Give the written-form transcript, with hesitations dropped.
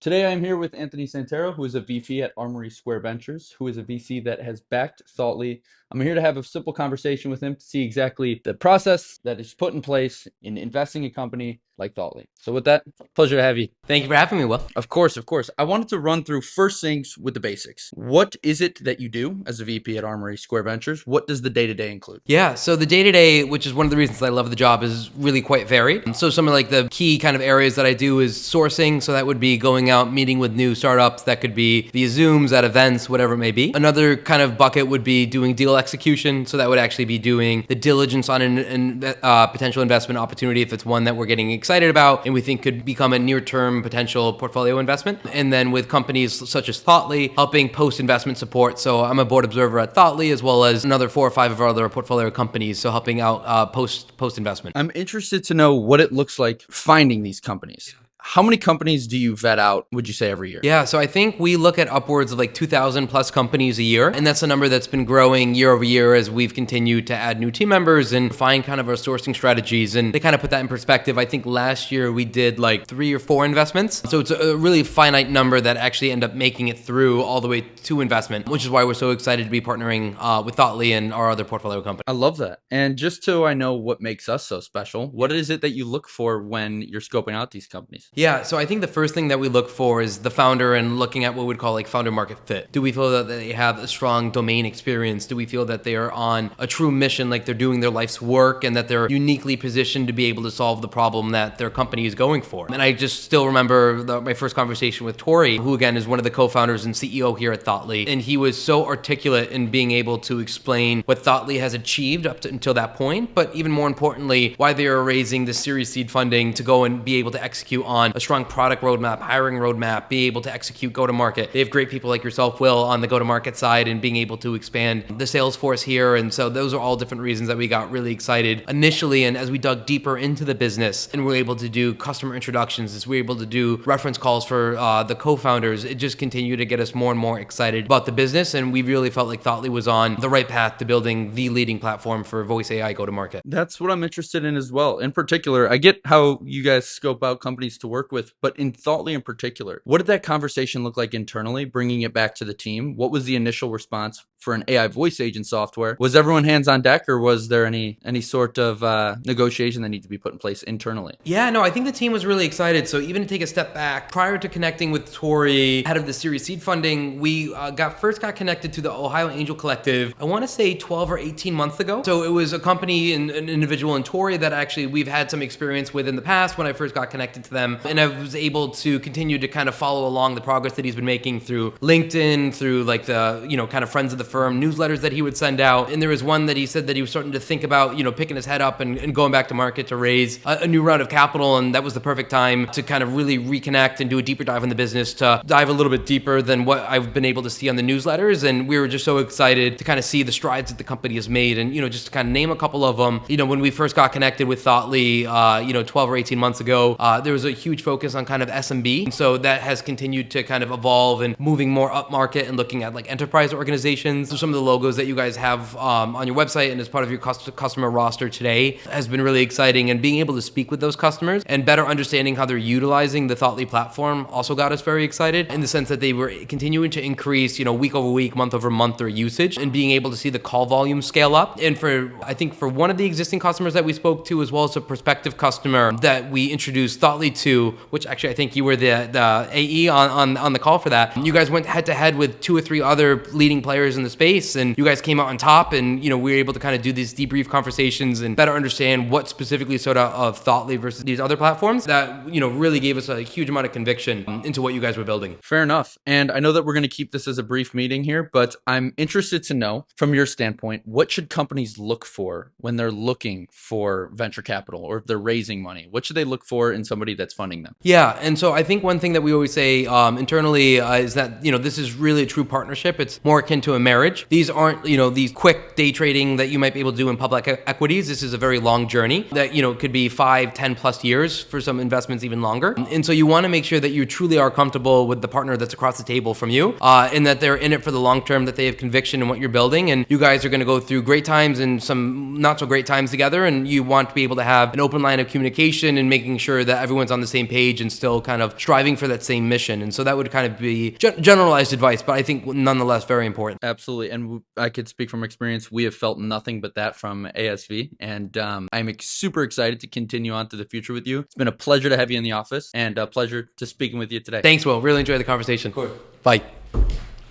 Today I'm here with Anthony Santaro, who is a VP at Armory Square Ventures, who is a VC that has backed Thoughtly. I'm here to have a simple conversation with him to see exactly the process that is put in place in investing in a company like Thoughtly. So with that, pleasure to have you. Thank you for having me, Will. Of course, of course. I wanted to run through first things with the basics. What is it that you do as a VP at Armory Square Ventures? What does the day-to-day include? Yeah, so the day-to-day, which is one of the reasons I love the job, is really quite varied. So some of like the key kind of areas that I do is sourcing. So that would be going out, meeting with new startups. That could be via Zooms, at events, whatever it may be. Another kind of bucket would be doing deal execution. So that would actually be doing the diligence on an potential investment opportunity if it's one that we're getting excited about and we think could become a near-term potential portfolio investment. And then with companies such as Thoughtly, helping post-investment support. So I'm a board observer at Thoughtly, as well as another 4 or 5 of our other portfolio companies. So helping out post-investment. I'm interested to know what it looks like finding these companies. How many companies do you vet out, would you say, every year? Yeah, so I think we look at upwards of like 2,000 plus companies a year. And that's a number that's been growing year over year as we've continued to add new team members and find kind of our sourcing strategies. And to kind of put that in perspective, I think last year we did like 3 or 4 investments. So it's a really finite number that actually end up making it through all the way to investment, which is why we're so excited to be partnering with Thoughtly and our other portfolio company. I love that. And just so I know what makes us so special, what is it that you look for when you're scoping out these companies? Yeah, so I think the first thing that we look for is the founder and looking at what we'd call like founder market fit. Do we feel that they have a strong domain experience? Do we feel that they are on a true mission, like they're doing their life's work and that they're uniquely positioned to be able to solve the problem that their company is going for? And I just still remember my first conversation with Tori, who again is one of the co-founders and CEO here at Thoughtly. And he was so articulate in being able to explain what Thoughtly has achieved up to until that point, but even more importantly, why they are raising the Series seed funding to go and be able to execute on a strong product roadmap, hiring roadmap, be able to execute go-to-market. They have great people like yourself, Will, on the go-to-market side and being able to expand the sales force here. And so those are all different reasons that we got really excited initially. And as we dug deeper into the business and we're able to do customer introductions, as we're able to do reference calls for the co-founders, it just continued to get us more and more excited about the business. And we really felt like Thoughtly was on the right path to building the leading platform for voice AI go-to-market. That's what I'm interested in as well. In particular, I get how you guys scope out companies to work with, but in Thoughtly in particular, what did that conversation look like internally, bringing it back to the team? What was the initial response for an AI voice agent software? Was everyone hands on deck, or was there any sort of negotiation that needed to be put in place internally? Yeah, no, I think the team was really excited. So even to take a step back, prior to connecting with Tori, head of the Series seed funding, we first got connected to the Ohio Angel Collective, I want to say 12 or 18 months ago. So it was a company and an individual in Tori that actually we've had some experience with in the past when I first got connected to them. And I was able to continue to kind of follow along the progress that he's been making through LinkedIn, through like the, kind of friends of the firm newsletters that he would send out. And there was one that he said that he was starting to think about, picking his head up and going back to market to raise a new round of capital. And that was the perfect time to kind of really reconnect and do a deeper dive in the business, to dive a little bit deeper than what I've been able to see on the newsletters. And we were just so excited to kind of see the strides that the company has made. And, just to kind of name a couple of them, when we first got connected with Thoughtly, 12 or 18 months ago, there was a huge focus on kind of SMB. So that has continued to kind of evolve and moving more upmarket and looking at like enterprise organizations. So some of the logos that you guys have on your website and as part of your customer roster today has been really exciting. And being able to speak with those customers and better understanding how they're utilizing the Thoughtly platform also got us very excited, in the sense that they were continuing to increase, week over week, month over month, their usage, and being able to see the call volume scale up. And I think for one of the existing customers that we spoke to, as well as a prospective customer that we introduced Thoughtly to, which actually I think you were the AE on the call for that. You guys went head to head with 2 or 3 other leading players in the space, and you guys came out on top. And we were able to kind of do these debrief conversations and better understand what specifically stood out of Thoughtly versus these other platforms. That really gave us a huge amount of conviction into what you guys were building. Fair enough. And I know that we're going to keep this as a brief meeting here, but I'm interested to know, from your standpoint, what should companies look for when they're looking for venture capital, or if they're raising money? What should they look for in somebody that's funding them? Yeah, and so I think one thing that we always say internally is that this is really a true partnership. It's more akin to a marriage marriage. These aren't, these quick day trading that you might be able to do in public equities. This is a very long journey that, could be 5, 10 plus years for some investments, even longer. And so you want to make sure that you truly are comfortable with the partner that's across the table from you, and that they're in it for the long term, that they have conviction in what you're building, and you guys are going to go through great times and some not so great times together, and you want to be able to have an open line of communication and making sure that everyone's on the same page and still kind of striving for that same mission. And so that would kind of be generalized advice, but I think nonetheless very important. Absolutely. And I could speak from experience. We have felt nothing but that from ASV. And I'm super excited to continue on to the future with you. It's been a pleasure to have you in the office and a pleasure to speaking with you today. Thanks, Will. Really enjoyed the conversation. Cool. Bye.